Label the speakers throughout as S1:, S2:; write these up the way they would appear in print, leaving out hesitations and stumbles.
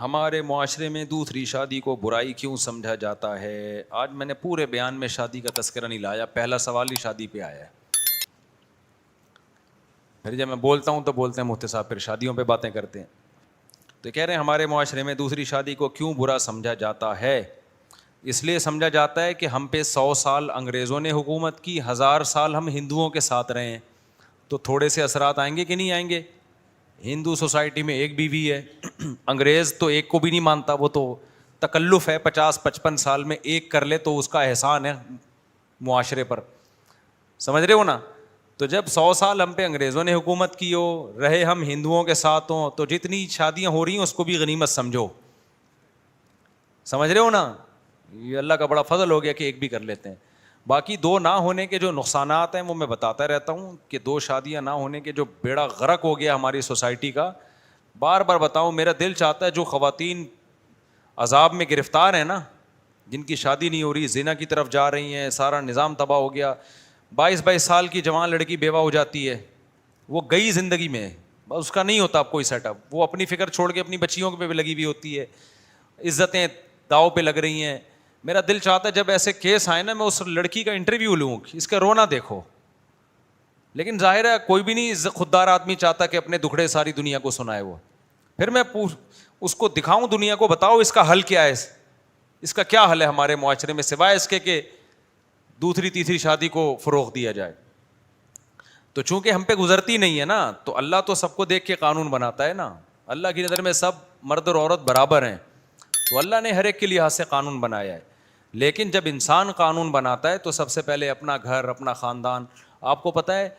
S1: ہمارے معاشرے میں دوسری شادی کو برائی کیوں سمجھا جاتا ہے؟ آج میں نے پورے بیان میں شادی کا تذکرہ نہیں لایا، پہلا سوال ہی شادی پہ آیا ہے. پھر جب میں بولتا ہوں تو بولتے ہیں مفتی صاحب پھر شادیوں پہ باتیں کرتے ہیں. تو کہہ رہے ہیں ہمارے معاشرے میں دوسری شادی کو کیوں برا سمجھا جاتا ہے. اس لیے سمجھا جاتا ہے کہ ہم پہ 100 سال انگریزوں نے حکومت کی، 1000 سال ہم ہندوؤں کے ساتھ رہے ہیں، تو تھوڑے سے اثرات آئیں گے کہ نہیں آئیں گے. ہندو سوسائٹی میں ایک بیوی ہے، انگریز تو ایک کو بھی نہیں مانتا، وہ تو تکلف ہے، 50-55 سال میں ایک کر لے تو اس کا احسان ہے معاشرے پر. سمجھ رہے ہو نا. تو جب 100 سال ہم پہ انگریزوں نے حکومت کی ہو، رہے ہم ہندوؤں کے ساتھ ہوں، تو جتنی شادیاں ہو رہی ہیں اس کو بھی غنیمت سمجھو. سمجھ رہے ہو نا. یہ اللہ کا بڑا فضل ہو گیا کہ ایک بھی کر لیتے ہیں. باقی دو نہ ہونے کے جو نقصانات ہیں وہ میں بتاتا رہتا ہوں کہ 2 شادیاں نہ ہونے کے جو بیڑا غرق ہو گیا ہماری سوسائٹی کا، بار بار بتاؤں. میرا دل چاہتا ہے جو خواتین عذاب میں گرفتار ہیں نا، جن کی شادی نہیں ہو رہی، زنا کی طرف جا رہی ہیں، سارا نظام تباہ ہو گیا. 22 سال کی جوان لڑکی بیوہ ہو جاتی ہے، وہ گئی زندگی میں، اس کا نہیں ہوتا اب کوئی سیٹ اپ، وہ اپنی فکر چھوڑ کے اپنی بچیوں پہ بھی لگی ہوئی ہوتی ہے، عزتیں داؤ پہ لگ رہی ہیں. میرا دل چاہتا ہے جب ایسے کیس آئے نا میں اس لڑکی کا انٹرویو لوں، اس کا رونا دیکھو. لیکن ظاہر ہے کوئی بھی نہیں خوددار آدمی چاہتا کہ اپنے دکھڑے ساری دنیا کو سنائے. وہ پھر میں اس کو دکھاؤں دنیا کو، بتاؤ اس کا حل کیا ہے، اس کا کیا حل ہے ہمارے معاشرے میں سوائے اس کے کہ دوسری تیسری شادی کو فروغ دیا جائے. تو چونکہ ہم پہ گزرتی نہیں ہے نا، تو اللہ تو سب کو دیکھ کے قانون بناتا ہے نا. اللہ کی نظر میں سب مرد اور عورت برابر ہیں، تو اللہ نے ہر ایک کے لحاظ سے قانون بنایا ہے. لیکن جب انسان قانون بناتا ہے تو سب سے پہلے اپنا گھر، اپنا خاندان. آپ کو پتہ ہے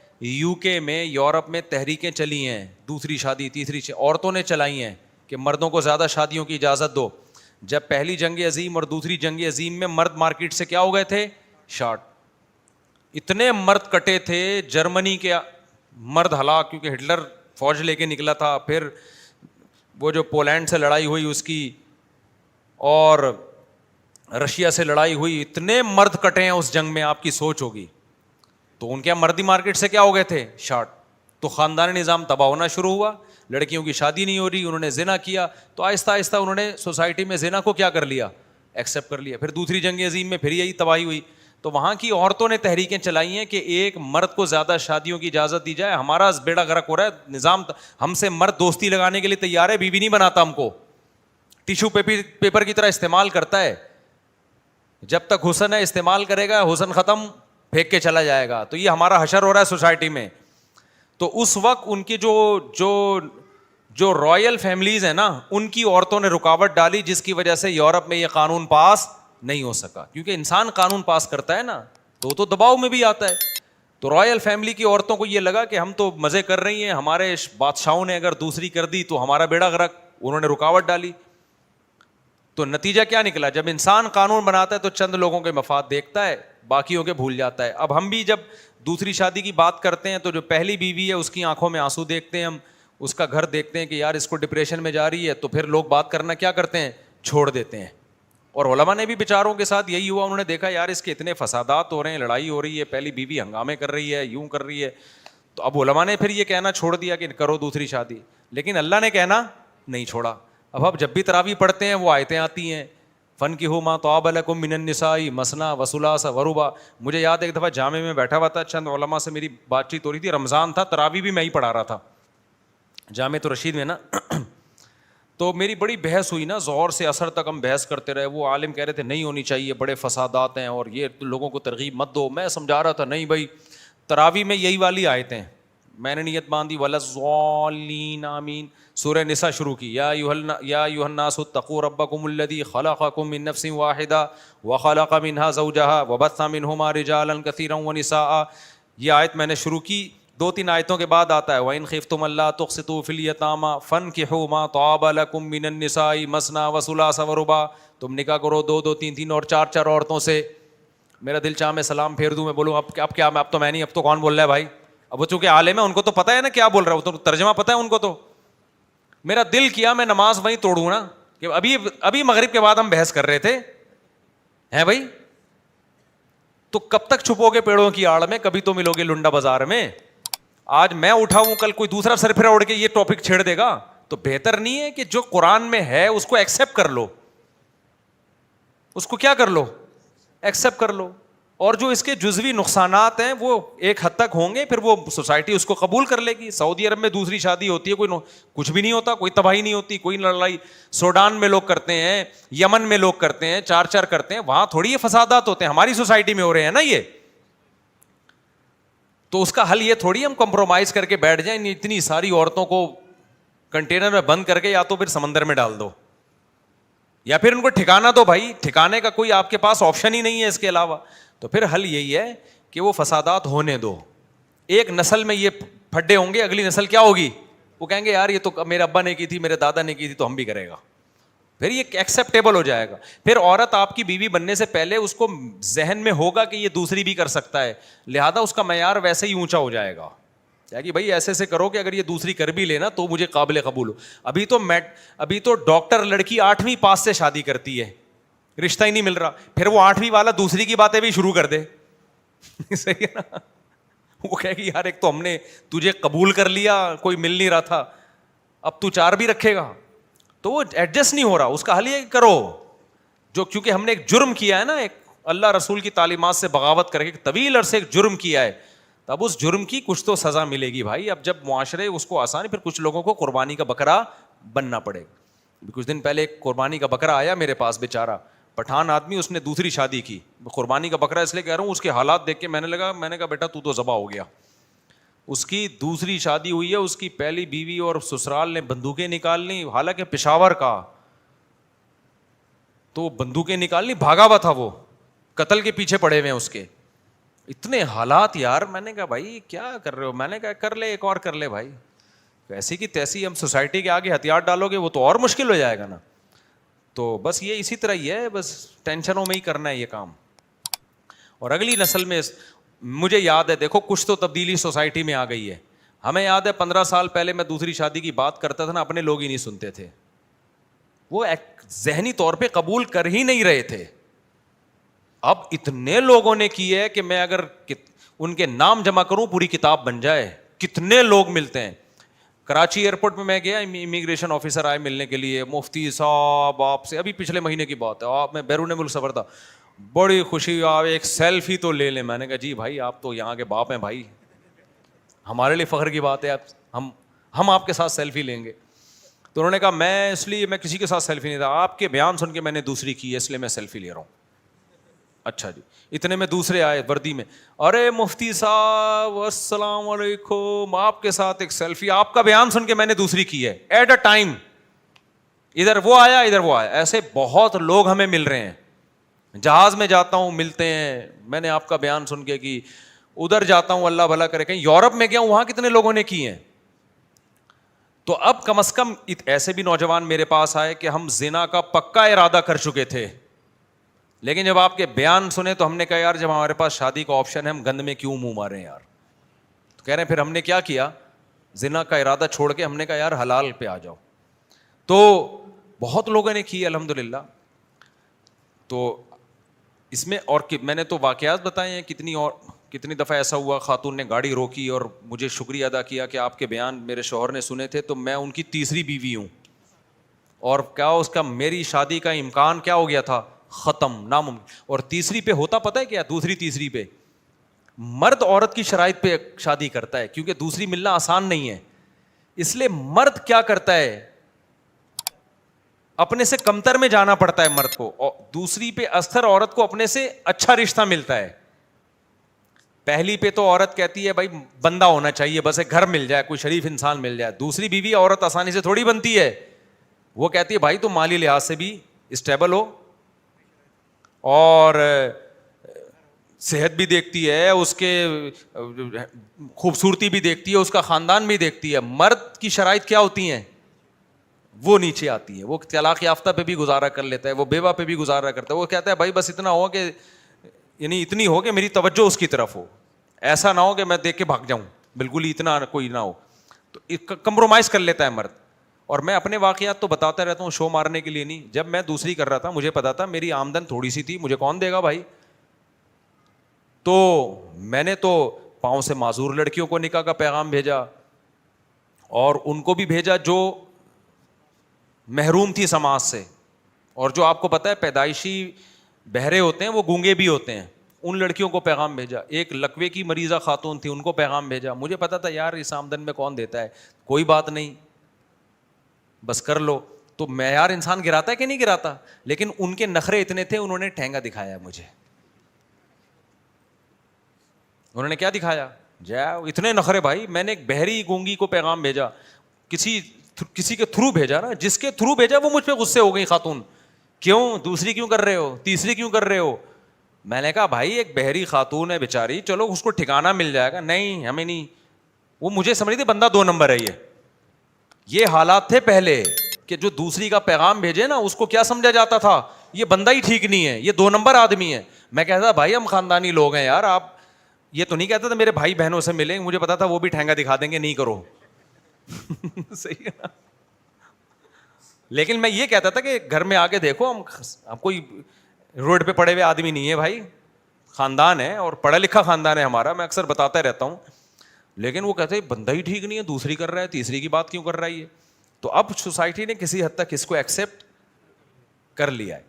S1: UK میں، یورپ میں تحریکیں چلی ہیں، دوسری شادی تیسری عورتوں نے چلائی ہیں کہ مردوں کو زیادہ شادیوں کی اجازت دو. جب پہلی جنگ عظیم اور دوسری جنگ عظیم میں مرد مارکیٹ سے کیا ہو گئے تھے؟ شارٹ. اتنے مرد کٹے تھے، جرمنی کے مرد ہلاک، کیونکہ ہٹلر فوج لے کے نکلا تھا. پھر وہ جو پولینڈ سے لڑائی ہوئی اس کی، اور رشیا سے لڑائی ہوئی، اتنے مرد کٹے ہیں اس جنگ میں، آپ کی سوچ ہوگی. تو ان کے مردی مارکیٹ سے کیا ہو گئے تھے؟ شارٹ. تو خاندانی نظام تباہ ہونا شروع ہوا، لڑکیوں کی شادی نہیں ہو رہی، انہوں نے زنا کیا، تو آہستہ آہستہ انہوں نے سوسائٹی میں زنا کو کیا کر لیا؟ ایکسیپٹ کر لیا. پھر دوسری جنگ عظیم میں پھر یہی تباہی ہوئی. تو وہاں کی عورتوں نے تحریکیں چلائی ہیں کہ ایک مرد کو زیادہ شادیوں کی اجازت دی جائے. ہمارا بیڑا غرق ہو رہا ہے نظام، ہم سے مرد دوستی لگانے کے لیے تیار ہے، بیوی نہیں بناتا ہم کو، ٹیشو پیپر کی طرح استعمال کرتا ہے. جب تک حسن ہے استعمال کرے گا، حسن ختم پھینک کے چلا جائے گا. تو یہ ہمارا حشر ہو رہا ہے سوسائٹی میں. تو اس وقت ان کی جو رائل فیملیز ہیں نا، ان کی عورتوں نے رکاوٹ ڈالی، جس کی وجہ سے یورپ میں یہ قانون پاس نہیں ہو سکا. کیونکہ انسان قانون پاس کرتا ہے نا تو دباؤ میں بھی آتا ہے. تو رائل فیملی کی عورتوں کو یہ لگا کہ ہم تو مزے کر رہی ہیں، ہمارے بادشاہوں نے اگر دوسری کر دی تو ہمارا بیڑا غرق، انہوں نے رکاوٹ ڈالی. تو نتیجہ کیا نکلا؟ جب انسان قانون بناتا ہے تو چند لوگوں کے مفاد دیکھتا ہے، باقیوں کے بھول جاتا ہے. اب ہم بھی جب دوسری شادی کی بات کرتے ہیں تو جو پہلی بیوی ہے اس کی آنکھوں میں آنسو دیکھتے ہیں، ہم اس کا گھر دیکھتے ہیں کہ یار اس کو ڈپریشن میں جا رہی ہے، تو پھر لوگ بات کرنا کیا کرتے ہیں؟ چھوڑ دیتے ہیں. اور علماء نے بھی بیچاروں کے ساتھ یہی ہوا، انہوں نے دیکھا یار اس کے اتنے فسادات ہو رہے ہیں، لڑائی ہو رہی ہے، پہلی بیوی ہنگامے کر رہی ہے، یوں کر رہی ہے. تو اب علماء نے پھر یہ کہنا چھوڑ دیا کہ کرو دوسری شادی، لیکن اللہ نے کہنا نہیں چھوڑا. اب جب بھی تراویح پڑھتے ہیں وہ آیتیں آتی ہیں، فَانكِحُوا مَا طَابَ لَكُم مِّنَ النِّسَاءِ مَثْنَىٰ وَثُلَاثَ وَرُبَاعَ. مجھے یاد ہے ایک دفعہ جامع میں بیٹھا ہوا تھا، چند علماء سے میری بات چیت ہو رہی تھی، رمضان تھا، تراویح بھی میں ہی پڑھا رہا تھا جامعۃ الرشید میں نا. تو میری بڑی بحث ہوئی نا، ظہر سے عصر تک ہم بحث کرتے رہے. وہ عالم کہہ رہے تھے نہیں ہونی چاہیے، بڑے فسادات ہیں اور یہ لوگوں کو ترغیب مت دو. میں سمجھا رہا تھا نہیں بھائی، تراویح میں یہی والی آیتیں میں نے نیت باندھی، وَلَا الضَّالِّينَ آمین. سورہ نساء شروع کی، یا ایھا الناس اتقوا ربکم الذی خلقکم من نفس واحدہ وخلق منها زوجها وبث منہما رجالا کثیرا ونساء. یہ آیت میں نے شروع کی. 2-3 آیتوں کے بعد آتا ہے وَإِنْ خِفْتُمْ أَلَّا تُقْسِطُوا فِي الْيَتَامَىٰ فَانكِحُوا مَا طَابَ لَكُم مِّنَ النِّسَاءِ مَثْنَىٰ وَثُلَاثَ وَرُبَاعَ. تم نکاح کرو 2-2 3-3 اور 4-4 عورتوں سے. میرا دل چاہ میں سلام پھیر دوں، میں بولوں اب کیا، اب تو میں نہیں، اب تو کون بول رہا ہے بھائی؟ اب وہ چونکہ عالم ہے ان کو تو پتہ ہے نا کیا بول رہا ہے، وہ تو ترجمہ پتہ ہے ان کو. تو میرا دل کیا میں نماز وہیں توڑوں نا، کہ ابھی مغرب کے بعد ہم بحث کر رہے تھے ہیں بھائی. تو کب تک چھپو گے پیڑوں کی آڑ میں؟ کبھی تو ملو گے لنڈا بازار میں. آج میں اٹھاؤں، کل کوئی دوسرا سر پھرا اڑ کے یہ ٹاپک چھیڑ دے گا تو بہتر نہیں ہے کہ جو قرآن میں ہے اس کو ایکسیپٹ کر لو, اس کو کیا کر لو, ایکسیپٹ کر لو, اور جو اس کے جزوی نقصانات ہیں وہ ایک حد تک ہوں گے, پھر وہ سوسائٹی اس کو قبول کر لے گی. سعودی عرب میں دوسری شادی ہوتی ہے, کوئی کچھ بھی نہیں ہوتا, کوئی تباہی نہیں ہوتی, کوئی لڑائی. سوڈان میں لوگ کرتے ہیں, یمن میں لوگ کرتے ہیں, چار چار کرتے ہیں, وہاں تھوڑی یہ فسادات ہوتے ہیں, ہماری سوسائٹی میں ہو رہے ہیں نا یہ. تو اس کا حل یہ تھوڑی ہم کمپرومائز کر کے بیٹھ جائیں, اتنی ساری عورتوں کو کنٹینر میں بند کر کے یا تو پھر سمندر میں ڈال دو, یا پھر ان کو ٹھکانا دو. بھائی ٹھکانے کا کوئی آپ کے پاس آپشن ہی نہیں ہے اس کے علاوہ. تو پھر حل یہی ہے کہ وہ فسادات ہونے دو. ایک نسل میں یہ پھڈے ہوں گے, اگلی نسل کیا ہوگی, وہ کہیں گے یار یہ تو میرے ابا نے کی تھی, میرے دادا نے کی تھی, تو ہم بھی کرے گا. پھر یہ ایکسیپٹیبل ہو جائے گا. پھر عورت آپ کی بیوی بننے سے پہلے اس کو ذہن میں ہوگا کہ یہ دوسری بھی کر سکتا ہے, لہذا اس کا معیار ویسے ہی اونچا ہو جائے گا کہ بھائی ایسے ایسے کرو کہ اگر یہ دوسری کر بھی لینا تو مجھے قابل قبول ہو. ابھی تو ڈاکٹر لڑکی 8ویں پاس سے شادی کرتی ہے, رشتہ ہی نہیں مل رہا, پھر وہ 8ویں والا دوسری کی باتیں بھی شروع کر دے. صحیح ہے نا, وہ کہے گی یار ایک تو ہم نے تجھے قبول کر لیا, کوئی مل نہیں رہا تھا, اب تو 4 بھی رکھے گا. تو وہ ایڈجسٹ نہیں ہو رہا. اس کا حل یہ کرو جو, کیونکہ ہم نے ایک جرم کیا ہے نا, ایک اللہ رسول کی تعلیمات سے بغاوت کر کے طویل عرصے ایک جرم کیا ہے, تب اس جرم کی کچھ تو سزا ملے گی بھائی. اب جب معاشرے اس کو آسان, پھر کچھ لوگوں کو قربانی کا بکرا بننا پڑے گا. کچھ دن پہلے ایک قربانی کا بکرا آیا میرے پاس, بیچارہ پٹھان آدمی, اس نے دوسری شادی کی. قربانی کا بکرا اس لیے کہہ رہا ہوں, اس کے حالات دیکھ کے میں نے کہا بیٹا تو ذبح ہو گیا. اس کی دوسری شادی ہوئی ہے, اس کی پہلی بیوی اور سسرال نے بندوقیں نکال لی, حالانکہ پشاور کا, تو بندوقیں نکال لی, بھاگا ہوا تھا, وہ قتل کے پیچھے پڑے ہوئے ہیں اس کے. اتنے حالات یار. میں نے کہا بھائی کیا کر رہے ہو, میں نے کہا کر لے ایک اور کر لے بھائی, ایسی کی تیسی ہم سوسائٹی کے آگے ہتھیار ڈالو گے وہ تو اور مشکل ہو جائے گا نا. تو بس یہ اسی طرح ہی ہے, بس ٹینشنوں میں ہی کرنا ہے یہ کام. اور اگلی نسل میں مجھے یاد ہے, دیکھو کچھ تو تبدیلی سوسائٹی میں آ گئی ہے. ہمیں یاد ہے 15 سال پہلے میں دوسری شادی کی بات کرتا تھا نا, اپنے لوگ ہی نہیں سنتے تھے, وہ ذہنی طور پہ قبول کر ہی نہیں رہے تھے. اب اتنے لوگوں نے کی ہے کہ میں اگر ان کے نام جمع کروں پوری کتاب بن جائے. کتنے لوگ ملتے ہیں. کراچی ایئرپورٹ میں گیا, امیگریشن آفیسر آئے ملنے کے لیے, مفتی صاحب آپ سے, ابھی پچھلے مہینے کی بات ہے, آپ میں بیرون ملک سفر تھا, بڑی خوشی, آپ ایک سیلفی تو لے لیں. میں نے کہا جی بھائی آپ تو یہاں کے باپ ہیں بھائی, ہمارے لیے فخر کی بات ہے, ہم آپ کے ساتھ سیلفی لیں گے. تو انہوں نے کہا میں کسی کے ساتھ سیلفی نہیں تھا, آپ کے بیان سن کے میں نے دوسری کی ہے اس لیے میں سیلفی لے رہا ہوں. اچھا جی. اتنے میں دوسرے آئے وردی میں, ارے مفتی صاحب السلام علیکم, آپ کے ساتھ ایک سیلفی, آپ کا بیان سن کے میں نے دوسری کی ہے ایٹ اے ٹائم. ادھر وہ آیا ادھر وہ آیا, ایسے بہت لوگ ہمیں مل رہے ہیں. جہاز میں جاتا ہوں ملتے ہیں, میں نے آپ کا بیان سن کے کی. ادھر جاتا ہوں اللہ بھلا کرے, کہیں یورپ میں گیا ہوں وہاں کتنے لوگوں نے کی ہیں. تو اب کم از کم ایسے بھی نوجوان میرے پاس آئے کہ ہم زنا کا پکا ارادہ کر چکے تھے, لیکن جب آپ کے بیان سنے تو ہم نے کہا یار جب ہمارے پاس شادی کا آپشن ہے ہم گند میں کیوں منہ مارے یار. تو کہہ رہے ہیں پھر ہم نے کیا کیا, زنا کا ارادہ چھوڑ کے ہم نے کہا یار حلال پہ آ جاؤ. تو بہت لوگوں نے کی الحمدللہ. تو اس میں اور میں نے تو واقعات بتائے ہیں, کتنی دفعہ ایسا ہوا خاتون نے گاڑی روکی اور مجھے شکریہ ادا کیا کہ آپ کے بیان میرے شوہر نے سنے تھے, تو میں ان کی تیسری بیوی ہوں, اور کیا اس کا میری شادی کا امکان کیا ہو گیا تھا, ختم, ناممکن. اور تیسری پہ ہوتا پتہ ہے کیا, دوسری تیسری پہ مرد عورت کی شرائط پہ شادی کرتا ہے, کیونکہ دوسری ملنا آسان نہیں ہے. اس لیے مرد کیا کرتا ہے, اپنے سے کمتر میں جانا پڑتا ہے مرد کو, اور دوسری پہ اکثر عورت کو اپنے سے اچھا رشتہ ملتا ہے. پہلی پہ تو عورت کہتی ہے بھائی بندہ ہونا چاہیے, بس ایک گھر مل جائے, کوئی شریف انسان مل جائے. دوسری بیوی عورت آسانی سے تھوڑی بنتی ہے, وہ کہتی ہے بھائی تم مالی لحاظ سے بھی اسٹیبل ہو, اور صحت بھی دیکھتی ہے, اس کے خوبصورتی بھی دیکھتی ہے, اس کا خاندان بھی دیکھتی ہے. مرد کی شرائط کیا ہوتی ہیں, وہ نیچے آتی ہے. وہ طلاق یافتہ پہ بھی گزارا کر لیتا ہے, وہ بیوہ پہ بھی گزارا کرتا ہے. وہ کہتا ہے بھائی بس اتنا ہو کہ یعنی اتنی ہو کہ میری توجہ اس کی طرف ہو, ایسا نہ ہو کہ میں دیکھ کے بھاگ جاؤں, بالکل ہی اتنا کوئی نہ ہو. تو کمپرومائز کر لیتا ہے مرد. اور میں اپنے واقعات تو بتاتا رہتا ہوں, شو مارنے کے لیے نہیں. جب میں دوسری کر رہا تھا مجھے پتا تھا میری آمدن تھوڑی سی تھی, مجھے کون دے گا بھائی. تو میں نے تو پاؤں سے معذور لڑکیوں کو نکاح کا پیغام بھیجا, اور ان کو بھی بھیجا جو محروم تھی سماج سے. اور جو آپ کو پتہ ہے پیدائشی بہرے ہوتے ہیں وہ گونگے بھی ہوتے ہیں, ان لڑکیوں کو پیغام بھیجا. ایک لقوے کی مریضہ خاتون تھی, ان کو پیغام بھیجا. مجھے پتا تھا یار اس آمدن میں کون دیتا ہے, کوئی بات نہیں بس کر لو. تو معیار انسان گراتا ہے کہ نہیں گراتا, لیکن ان کے نخرے اتنے تھے, انہوں نے ٹھینگا دکھایا مجھے. انہوں نے کیا دکھایا, اتنے نخرے بھائی. میں نے ایک بہری گونگی کو پیغام بھیجا, کسی کے تھرو بھیجا نا, جس کے تھرو بھیجا وہ مجھ پہ غصے ہو گئی خاتون. کیوں, دوسری کیوں کر رہے ہو, تیسری کیوں کر رہے ہو. میں نے کہا بھائی ایک بہری خاتون ہے بیچاری, چلو اس کو ٹھکانا مل جائے گا. نہیں ہمیں نہیں. وہ مجھے سمجھ رہی تھی بندہ 2 نمبر ہے. یہ حالات تھے پہلے کہ جو دوسری کا پیغام بھیجے نا اس کو کیا سمجھا جاتا تھا, یہ بندہ ہی ٹھیک نہیں ہے, یہ 2 نمبر آدمی ہے. میں کہتا بھائی ہم خاندانی لوگ ہیں یار, آپ یہ تو نہیں کہتا تھا میرے بھائی بہنوں سے ملیں, مجھے پتا تھا وہ بھی ٹھینگا دکھا دیں گے, نہیں کرو. صحیح ہے نا. لیکن میں یہ کہتا تھا کہ گھر میں آ کے دیکھو, ہم کوئی روڈ پہ پڑے ہوئے آدمی نہیں ہے بھائی, خاندان ہے اور پڑھا لکھا خاندان ہے ہمارا. میں اکثر بتاتا رہتا ہوں. لیکن وہ کہتے ہیں بندہ ہی ٹھیک نہیں ہے, دوسری کر رہا ہے, تیسری کی بات کیوں کر رہا ہے یہ. تو اب سوسائٹی نے کسی حد تک اس کو ایکسیپٹ کر لیا ہے.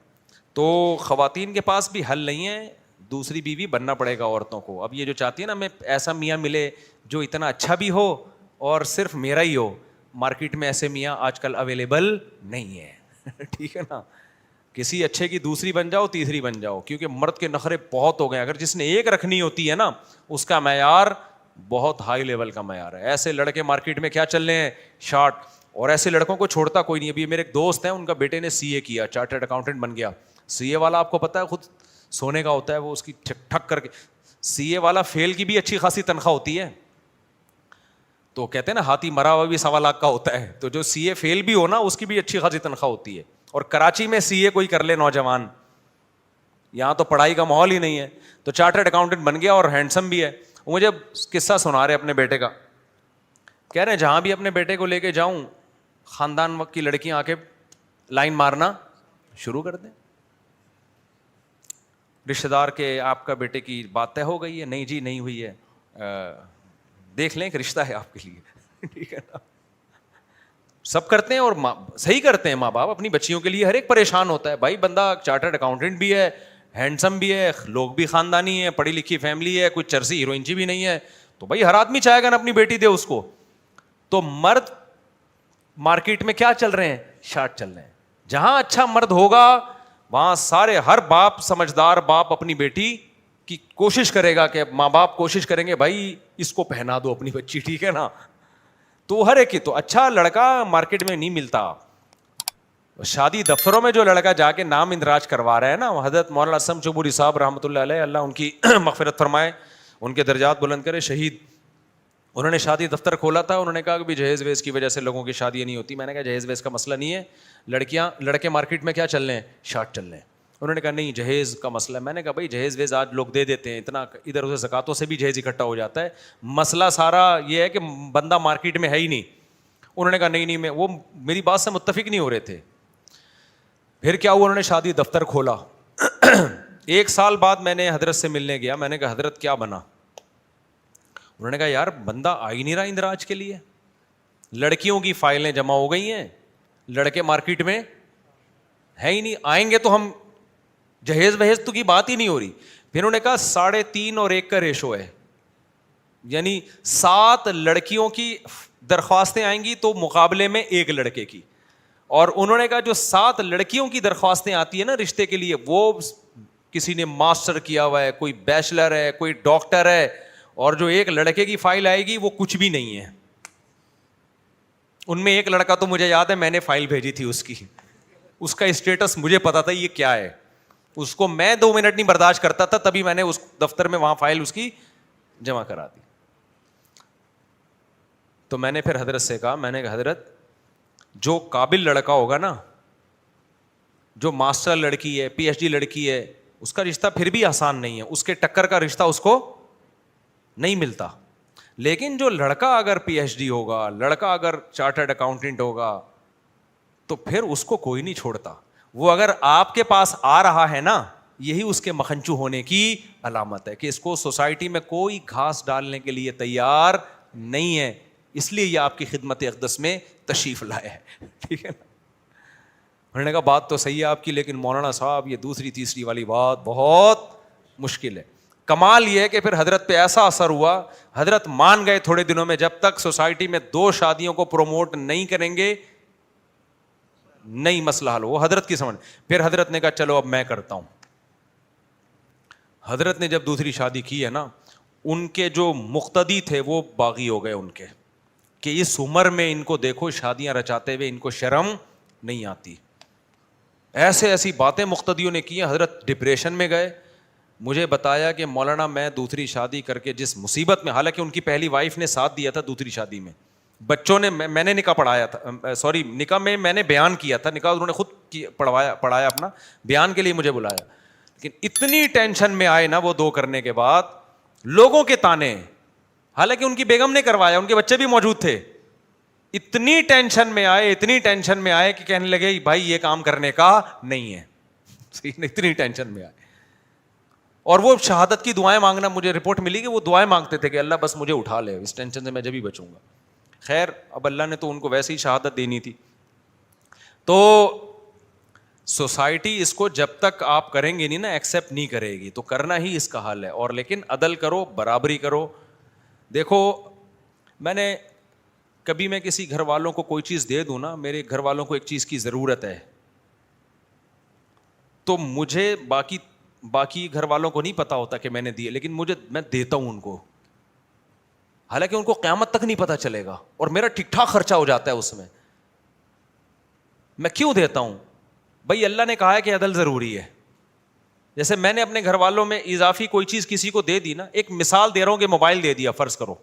S1: تو خواتین کے پاس بھی حل نہیں ہے, دوسری بیوی بننا پڑے گا عورتوں کو. اب یہ جو چاہتی ہے نا ہمیں ایسا میاں ملے جو اتنا اچھا بھی ہو اور صرف میرا ہی ہو, مارکیٹ میں ایسے میاں آج کل اویلیبل نہیں ہے. ٹھیک ہے نا, کسی اچھے کی دوسری بن جاؤ, تیسری بن جاؤ, کیونکہ مرد کے نخرے بہت ہو گئے. اگر جس نے ایک رکھنی ہوتی ہے نا اس کا معیار بہت ہائی لیول کا معیار ہے. ایسے لڑکے مارکیٹ میں کیا چل رہے ہیں, شارٹ, اور ایسے لڑکوں کو چھوڑتا کوئی نہیں. ابھی میرے ایک دوست ہیں, ان کا بیٹے نے CA کیا, چارٹرڈ اکاؤنٹنٹ بن گیا. CA والا آپ کو پتا ہے خود سونے کا ہوتا ہے, وہ اس کی ٹھک کر کے. CA والا فیل کی بھی اچھی خاصی تنخواہ ہوتی ہے. تو کہتے ہیں نا ہاتھی مرا ہوا بھی 1.25 لاکھ کا ہوتا ہے, تو جو CA فیل بھی ہو نا اس کی بھی اچھی خاصی تنخواہ ہوتی ہے. اور کراچی میں CA کوئی کر لے نوجوان, یہاں تو پڑھائی کا ماحول ہی نہیں ہے. تو چارٹرڈ اکاؤنٹنٹ بن گیا اور ہینڈسم بھی ہے. مجھے قصہ سنا رہے اپنے بیٹے کا, کہہ رہے ہیں جہاں بھی اپنے بیٹے کو لے کے جاؤں خاندان وقت کی لڑکیاں آ کے لائن مارنا شروع کر دیں. رشتے دار کے آپ کا بیٹے کی بات طے ہو گئی ہے, نہیں جی نہیں ہوئی ہے, دیکھ لیں کہ رشتہ ہے آپ کے لیے. ٹھیک ہے نا, سب کرتے ہیں اور صحیح کرتے ہیں. ماں باپ اپنی بچیوں کے لیے ہر ایک پریشان ہوتا ہے. بھائی بندہ چارٹرڈ اکاؤنٹنٹ بھی ہے, ہینڈسم بھی ہے, لوگ بھی خاندانی ہے, پڑھی لکھی فیملی ہے, کوئی چرسی ہیروئنچی بھی نہیں ہے, تو بھائی ہر آدمی چاہے گا نا اپنی بیٹی دے اس کو. تو مرد مارکیٹ میں کیا چل رہے ہیں, شارٹ چل رہے ہیں. جہاں اچھا مرد ہوگا وہاں سارے ہر باپ, سمجھدار باپ اپنی بیٹی کی کوشش کرے گا, کہ ماں باپ کوشش کریں گے بھائی اس کو پہنا دو اپنی بچی. ٹھیک ہے نا, تو ہر ایک کی. تو اچھا لڑکا مارکیٹ میں نہیں ملتا. شادی دفتروں میں جو لڑکا جا کے نام اندراج کروا رہا ہے نا, حضرت مولانا اسم چوبوری صاحب رحمۃ اللہ علیہ, اللہ ان کی مغفرت فرمائے, ان کے درجات بلند کرے, شہید. انہوں نے شادی دفتر کھولا تھا. انہوں نے کہا کہ جہیز ویز کی وجہ سے لوگوں کی شادیاں نہیں ہوتی. میں نے کہا جہیز ویز کا مسئلہ نہیں ہے, لڑکے مارکیٹ میں کیا چل رہے ہیں, شارٹ چل رہے ہیں. انہوں نے کہا نہیں جہیز کا مسئلہ ہے. میں نے کہا بھائی جہیز ویز آج لوگ دے دیتے ہیں, اتنا ادھر ادھر زکاتوں سے بھی جہیز اکٹھا ہو جاتا ہے. مسئلہ سارا یہ ہے کہ بندہ مارکیٹ میں ہے ہی نہیں. انہوں نے کہا نہیں میں, وہ میری بات سے متفق نہیں ہو رہے تھے. پھر کیا ہوا, انہوں نے شادی دفتر کھولا. 1 سال بعد میں نے حضرت سے ملنے گیا. میں نے کہا حضرت کیا بنا. انہوں نے کہا یار بندہ آ ہی نہیں رہا اندراج کے لیے, لڑکیوں کی فائلیں جمع ہو گئی ہیں, لڑکے مارکیٹ میں ہے ہی نہیں. آئیں گے تو ہم جہیز وہیز تو کی بات ہی نہیں ہو رہی. پھر انہوں نے کہا 3.5 اور 1 کا ریشو ہے, یعنی 7 لڑکیوں کی درخواستیں آئیں گی تو مقابلے میں 1 لڑکے کی. اور انہوں نے کہا جو 7 لڑکیوں کی درخواستیں آتی ہیں نا رشتے کے لیے, وہ کسی نے ماسٹر کیا ہوا ہے, کوئی بیچلر ہے, کوئی ڈاکٹر ہے, اور جو 1 لڑکے کی فائل آئے گی وہ کچھ بھی نہیں ہے. ان میں 1 لڑکا تو مجھے یاد ہے میں نے فائل بھیجی تھی اس کی, اس کا اسٹیٹس مجھے پتا تھا یہ کیا ہے. اس کو میں 2 منٹ نہیں برداشت کرتا تھا, تبھی میں نے اس دفتر میں وہاں فائل اس کی جمع کرا دی. تو میں نے پھر حضرت سے کہا, میں نے کہا حضرت جو قابل لڑکا ہوگا نا, جو ماسٹر لڑکی ہے, PhD لڑکی ہے, اس کا رشتہ پھر بھی آسان نہیں ہے, اس کے ٹکر کا رشتہ اس کو نہیں ملتا. لیکن جو لڑکا اگر PhD ہوگا, لڑکا اگر چارٹرڈ اکاؤنٹنٹ ہوگا, تو پھر اس کو کوئی نہیں چھوڑتا. وہ اگر آپ کے پاس آ رہا ہے نا, یہی اس کے مکھنچو ہونے کی علامت ہے کہ اس کو سوسائٹی میں کوئی گھاس ڈالنے کے لیے تیار نہیں ہے, اس لیے یہ آپ کی خدمت اقدس میں تشریف لائے ہے. ٹھیک ہے نا. انہوں نے کہا بات تو صحیح ہے آپ کی، لیکن مولانا صاحب یہ دوسری تیسری والی بات بہت مشکل ہے. کمال یہ ہے کہ پھر حضرت پہ ایسا اثر ہوا، حضرت مان گئے تھوڑے دنوں میں، جب تک سوسائٹی میں 2 شادیوں کو پروموٹ نہیں کریں گے نہیں مسئلہ حل. وہ حضرت کی سمجھ. پھر حضرت نے کہا چلو اب میں کرتا ہوں. حضرت نے جب دوسری شادی کی ہے نا، ان کے جو مقتدی تھے وہ باغی ہو گئے ان کے، کہ اس عمر میں ان کو دیکھو شادیاں رچاتے ہوئے، ان کو شرم نہیں آتی. ایسے ایسی باتیں مقتدیوں نے کی ہیں. حضرت ڈپریشن میں گئے. مجھے بتایا کہ مولانا میں دوسری شادی کر کے جس مصیبت میں، حالانکہ ان کی پہلی وائف نے ساتھ دیا تھا دوسری شادی میں، بچوں نے، میں نے نکاح پڑھایا تھا، سوری نکاح میں نے بیان کیا تھا، نکاح انہوں نے خود پڑھایا اپنا، بیان کے لیے مجھے بلایا. لیکن اتنی ٹینشن میں آئے نا وہ 2 کرنے کے بعد، لوگوں کے تانے، حالانکہ ان کی بیگم نے کروایا، ان کے بچے بھی موجود تھے، اتنی ٹینشن میں آئے کہ کہنے لگے بھائی یہ کام کرنے کا نہیں ہے. اتنی ٹینشن میں آئے. اور وہ شہادت کی دعائیں مانگنا، مجھے رپورٹ ملی کہ وہ دعائیں مانگتے تھے کہ اللہ بس مجھے اٹھا لے اس ٹینشن سے، میں جب ہی بچوں گا. خیر اب اللہ نے تو ان کو ویسے ہی شہادت دینی تھی. تو سوسائٹی اس کو جب تک آپ کریں گے نہیں نا، ایکسیپٹ نہیں کرے گی، تو کرنا ہی اس کا حل ہے. اور لیکن عدل کرو، برابری کرو. دیکھو کبھی میں کسی گھر والوں کو کوئی چیز دے دوں نا، میرے گھر والوں کو ایک چیز کی ضرورت ہے، تو مجھے باقی گھر والوں کو نہیں پتا ہوتا کہ میں نے دیے، لیکن میں دیتا ہوں ان کو، حالانکہ ان کو قیامت تک نہیں پتا چلے گا، اور میرا ٹھیک ٹھاک خرچہ ہو جاتا ہے اس میں. میں کیوں دیتا ہوں؟ بھائی اللہ نے کہا ہے کہ عدل ضروری ہے. جیسے میں نے اپنے گھر والوں میں اضافی کوئی چیز کسی کو دے دی نا، ایک مثال دے رہا ہوں کہ موبائل دے دیا فرض کرو،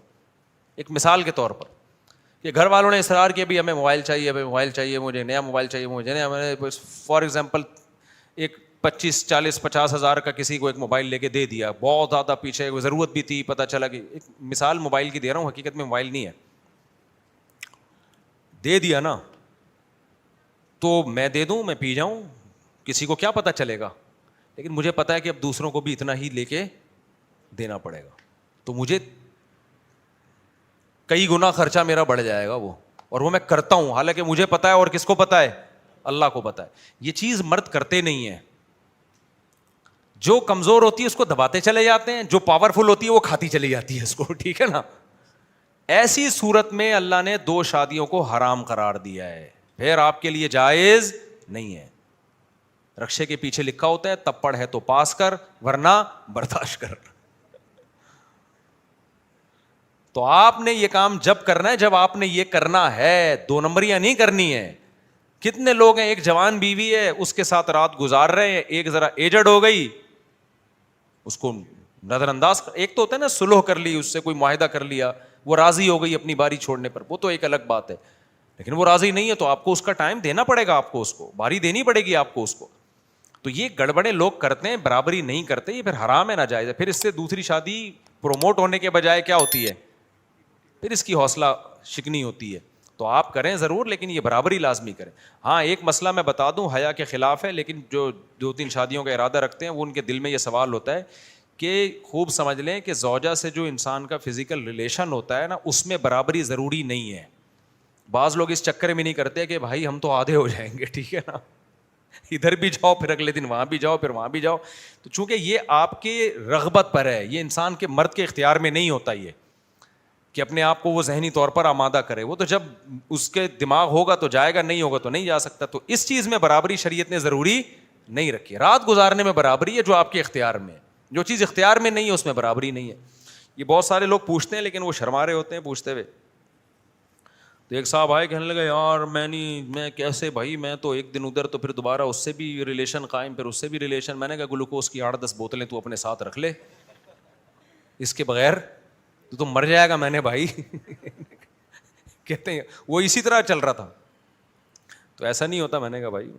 S1: ایک مثال کے طور پر، کہ گھر والوں نے اصرار کیا بھی ہمیں موبائل چاہیے، مجھے نیا موبائل چاہیے، فار ایگزامپل ایک 25-40-50 ہزار کا کسی کو ایک موبائل لے کے دے دیا، بہت زیادہ پیچھے ضرورت بھی تھی، پتہ چلا کہ ایک مثال موبائل کی دے رہا ہوں، حقیقت میں موبائل نہیں ہے، دے دیا نا، تو میں دے دوں، میں پی جاؤں، کسی کو کیا پتہ چلے گا. لیکن مجھے پتا ہے کہ اب دوسروں کو بھی اتنا ہی لے کے دینا پڑے گا، تو مجھے کئی گنا خرچہ میرا بڑھ جائے گا وہ، اور وہ میں کرتا ہوں، حالانکہ مجھے پتا ہے، اور کس کو پتا ہے؟ اللہ کو پتا ہے. یہ چیز مرد کرتے نہیں ہیں. جو کمزور ہوتی ہے اس کو دباتے چلے جاتے ہیں، جو پاورفل ہوتی ہے وہ کھاتی چلی جاتی ہے اس کو، ٹھیک ہے نا. ایسی صورت میں اللہ نے 2 شادیوں کو حرام قرار دیا ہے، پھر آپ کے لیے جائز نہیں ہے. رکشے کے پیچھے لکھا ہوتا ہے تپڑ ہے تو پاس کر ورنہ برداشت کر. تو آپ نے یہ کام جب کرنا ہے جب آپ نے یہ کرنا ہے، 2 نمبریاں نہیں کرنی ہے. کتنے لوگ ہیں، ایک جوان بیوی ہے اس کے ساتھ رات گزار رہے ہیں، ایک ذرا ایجڈ ہو گئی، اس کو نظر انداز، ایک تو ہوتا ہے نا سلوح کر لی، اس سے کوئی معاہدہ کر لیا، وہ راضی ہو گئی اپنی باری چھوڑنے پر، وہ تو ایک الگ بات ہے. لیکن وہ راضی نہیں ہے تو آپ کو اس کا ٹائم دینا پڑے گا، آپ کو اس کو باری دینی پڑے گی آپ کو اس کو. تو یہ گڑبڑے لوگ کرتے ہیں، برابری نہیں کرتے، یہ پھر حرام ہے، ناجائز ہے. پھر اس سے دوسری شادی پروموٹ ہونے کے بجائے کیا ہوتی ہے، پھر اس کی حوصلہ شکنی ہوتی ہے. تو آپ کریں ضرور، لیکن یہ برابری لازمی کریں. ہاں ایک مسئلہ میں بتا دوں، حیا کے خلاف ہے، لیکن جو 2-3 شادیوں کا ارادہ رکھتے ہیں وہ ان کے دل میں یہ سوال ہوتا ہے کہ خوب سمجھ لیں کہ زوجہ سے جو انسان کا فزیکل ریلیشن ہوتا ہے نا، اس میں برابری ضروری نہیں ہے. بعض لوگ اس چکر میں نہیں کرتے کہ بھائی ہم تو آدھے ہو جائیں گے، ٹھیک ہے نا، ادھر بھی جاؤ پھر اگلے دن وہاں بھی جاؤ پھر وہاں بھی جاؤ. تو چونکہ یہ آپ کے رغبت پر ہے، یہ انسان کے مرد کے اختیار میں نہیں ہوتا یہ کہ اپنے آپ کو وہ ذہنی طور پر آمادہ کرے. وہ تو جب اس کے دماغ ہوگا تو جائے گا، نہیں ہوگا تو نہیں جا سکتا. تو اس چیز میں برابری شریعت نے ضروری نہیں رکھی. رات گزارنے میں برابری ہے جو آپ کے اختیار میں ہے، جو چیز اختیار میں نہیں ہے اس میں برابری نہیں ہے. یہ بہت سارے لوگ پوچھتے ہیں لیکن وہ شرما رہے ہوتے ہیں پوچھتے ہوئے. تو ایک صاحب آئے کہنے لگا یار میں کیسے بھائی، میں تو ایک دن ادھر تو پھر دوبارہ اس سے بھی ریلیشن قائم، پھر اس سے بھی ریلیشن. میں نے کہا گلوکوز کی 8-10 بوتلیں تو اپنے ساتھ رکھ لے، اس کے بغیر تو مر جائے گا. میں نے بھائی کہتے ہیں وہ اسی طرح چل رہا تھا، تو ایسا نہیں ہوتا. میں نے کہا بھائی